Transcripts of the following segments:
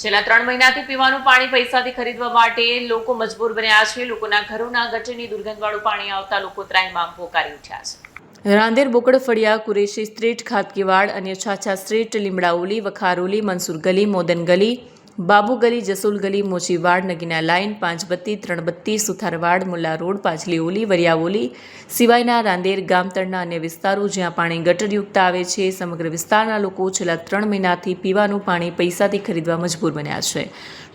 છેલ્લા 3 મહિનાથી પીવાનું પાણી પૈસાથી ખરીદવા માટે લોકો મજબૂર બન્યા છે। લોકોના ઘરોના ગટરની દુર્ગંધવાળું પાણી આવતા લોકો ત્રાહિમામ પોકારી ઉઠ્યા છે। રાંદેર બોકડ ફળિયા કુરેશી સ્ટ્રીટ ખાતકીવાડ અને છાછા સ્ટ્રીટ લીમડાઓલી વખારોલી મંસૂર ગલી મોદન ગલી બાબુ ગલી જસુલ ગલી મોચીવાડ નગીના લાઇન 5 બત્તી 3 બત્તી સુથારવાડ મુલ્લા રોડ પાછલી ઓલી વરિયાઓલી સિવાયના રાંદેર ગામતળના અન્ય વિસ્તારો જ્યાં પાણી ગટરયુક્ત આવે છે। સમગ્ર વિસ્તારના લોકો છેલ્લા 3 મહિનાથી પીવાનું પાણી પૈસાથી ખરીદવા મજબૂર બન્યા છે।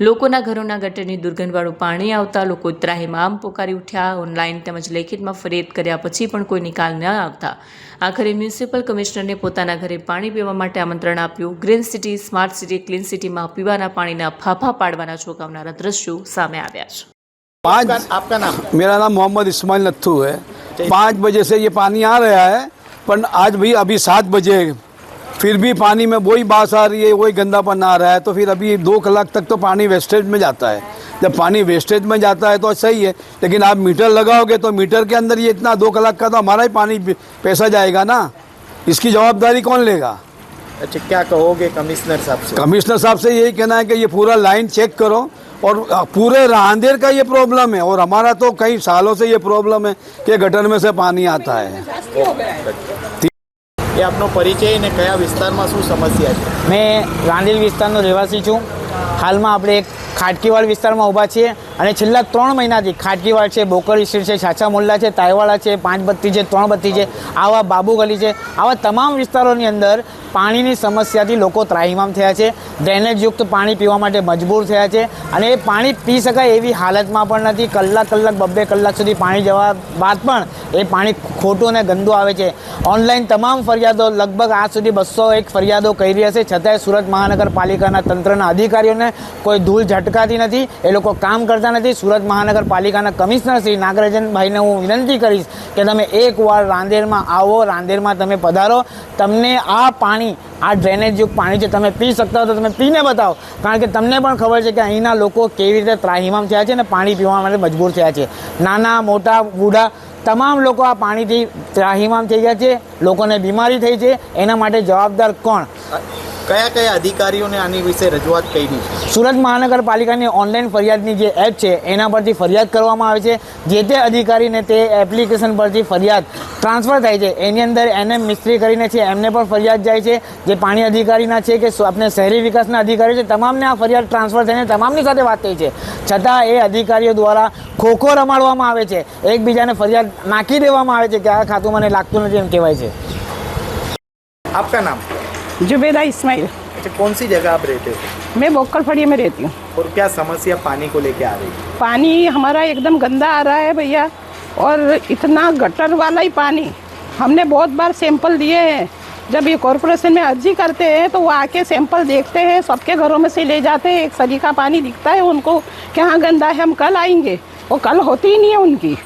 લોકોના ઘરોના ગટરની દુર્ગંધવાળું પાણી આવતા લોકો ત્રાહિમામ પોકારી ઉઠ્યા। ઓનલાઈન તેમજ લેખિતમાં ફરિયાદ કર્યા પછી પણ કોઈ નિકાલ ન આવતા આખરે મ્યુનિસિપલ કમિશનરને પોતાના ઘરે પાણી પીવા માટે આમંત્રણ આપ્યું। Green city smart city clean સિટીમાં પીવાના પાણીના ફાફા પાડવાના ચોંકાવનારા દ્રશ્યો સામે આવ્યા છે। आपका नाम? मेरा नाम मोहम्मद इस्माइल नत्थू है। 5 बजे से ये पानी आ रहा है, पर आज भी अभी 7 बजे फिर भी पानी में वही बास आ रही है, वही गंदापन आ रहा है। तो फिर अभी 2 कलाक तक तो पानी वेस्टेज में जाता है। जब पानी वेस्टेज में जाता है तो सही है, लेकिन आप मीटर लगाओगे तो मीटर के अंदर ये इतना 2 कलाक का तो हमारा ही पानी पैसा जाएगा ना। इसकी जवाबदारी कौन लेगा? अच्छा, क्या कहोगे कमिश्नर साहब से? कमिश्नर साहब से यही कहना है कि ये पूरा लाइन चेक करो, और पूरे रांदेर का ये प्रॉब्लम है, और हमारा तो कई सालों से ये प्रॉब्लम है कि गटर में से पानी आता है। ये आपनो परिचय ने कया विस्ताરમાં શું સમસ્યા છે? मैं रांदेर विस्तारનો રહેવાસી છું। હાલમાં આપણે એક ખાટકીવાડ વિસ્તારમાં ઊભા છીએ અને છેલ્લા 3 મહિનાથી ખાટકીવાડ છે, બોકડ સ્ટ્રીટ છે, છાછા મોલ્લા છે, તાયવાડા છે, 5 બત્તી છે, 3 બત્તી છે, આવા બાબુ ગલી છે, આવા તમામ વિસ્તારોની અંદર પાણીની સમસ્યાથી લોકો ત્રાહિમામ થયા છે। ડ્રેનેજયુક્ત પાણી પીવા માટે મજબૂર થયા છે અને એ પાણી પી શકાય એવી હાલતમાં પણ નથી। કલાક 2 કલાક સુધી પાણી જવા બાદ પણ એ પાણી ખોટું અને ગંદુ આવે છે। ઓનલાઈન તમામ ફરિયાદો લગભગ આજ સુધી 201 ફરિયાદો કરી છે, છતાંય સુરત મહાનગરપાલિકાના તંત્રના અધિકારીઓને કોઈ ધૂળ ઝટકાતી નથી, એ લોકો કામ કરતા નથી। સુરત મહાનગરપાલિકાના કમિશનર શ્રી નાગરાજનભાઈને હું વિનંતી કરીશ કે તમે એકવાર રાંદેરમાં આવો, રાંદેરમાં તમે પધારો, તમને આ પાણી આ ડ્રેનેજયુક્ત પાણી છે તમે પી શકતા હો તો તમે પીને બતાવો, કારણ કે તમને પણ ખબર છે કે અહીંના લોકો કેવી રીતે ત્રાહિમામ થયા છે અને પાણી પીવા માટે મજબૂર થયા છે। નાના મોટા બુઢા તમામ લોકો આ પાણીથી ત્રાહિમામ થઈ ગયા છે, લોકોને બીમારી થઈ છે। એના માટે જવાબદાર કોણ? કયા કયા અધિકારીઓને આની વિશે રજૂઆત કરી છે? સુરત મહાનગરપાલિકાની ઓનલાઈન ફરિયાદની જે એપ છે એના પરથી ફરિયાદ કરવામાં આવે છે। જે તે અધિકારીને તે એપ્લિકેશન પરથી ફરિયાદ ટ્રાન્સફર થાય છે, એની અંદર NM મિસ્ત્રી કરીને છે એમને પણ ફરિયાદ જાય છે, જે પાણી અધિકારીના છે કે આપણે શહેરી વિકાસના અધિકારી છે, તમામને આ ફરિયાદ ટ્રાન્સફર થઈને તમામની સાથે વાત થઈ છે, છતાં એ અધિકારીઓ દ્વારા ખોખો રમાડવામાં આવે છે, એકબીજાને ફરિયાદ નાખી દેવામાં આવે છે કે આ ખાતું મને લાગતું નથી એમ કહેવાય છે। आपका नाम? जुबेदा इस्माइल। अच्छा, कौन सी जगह आप रहते हो? मैं बोकड़ फड़िया में रहती हूँ। और क्या समस्या पानी को लेके आ रही है? पानी हमारा एकदम गंदा आ रहा है भैया, और इतना गटर वाला ही पानी। हमने बहुत बार सैंपल दिए हैं। जब ये कॉरपोरेशन में अर्जी करते हैं तो वो आके सैंपल देखते हैं, सबके घरों में से ले जाते हैं, एक सलीका पानी दिखता है उनको कि हाँ गंदा है, हम कल आएंगे, वो कल होती ही नहीं है उनकी।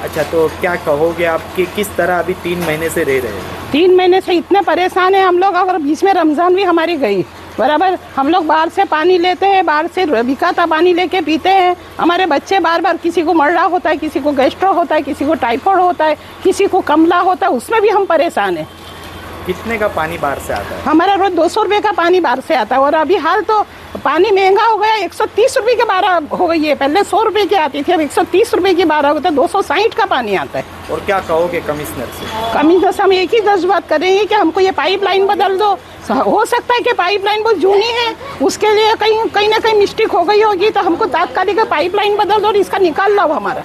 अच्छा, तो क्या कहोगे आप कि किस तरह अभी 3 महीने से रह रहे हैं? 3 महीने से इतने परेशान हैं हम लोग, और बीच में रमज़ान भी हमारी गई बराबर। हम लोग बाहर से पानी लेते हैं, बाहर से बिकाता पानी लेके पीते हैं। हमारे बच्चे बार बार, किसी को मर्रा होता है, किसी को गैस्ट्रो होता है, किसी को टाइफाइड होता है, किसी को कमला होता है, उसमें भी हम परेशान हैं। कितने का पानी बाहर से आता है? हमारा रोज 200 रुपये का पानी बाहर से आता है, और अभी हाल तो पानी महंगा हो गया, 130 रुपये के 12 हो गई है। पहले 100 रुपये की आती थी, अब 130 रुपये की 12 होता है, 260 का पानी आता है। और क्या कहोगे कमिश्नर से? कमिश्नर से हम एक ही बात करेंगे कि हमको ये पाइपलाइन बदल दो। हो सकता है कि पाइपलाइन बहुत जूनी है, उसके लिए कहीं ना कहीं मिस्टेक हो गई होगी, तो हमको तात्कालिक पाइपलाइन बदल दो और इसका निकाल लो हमारा।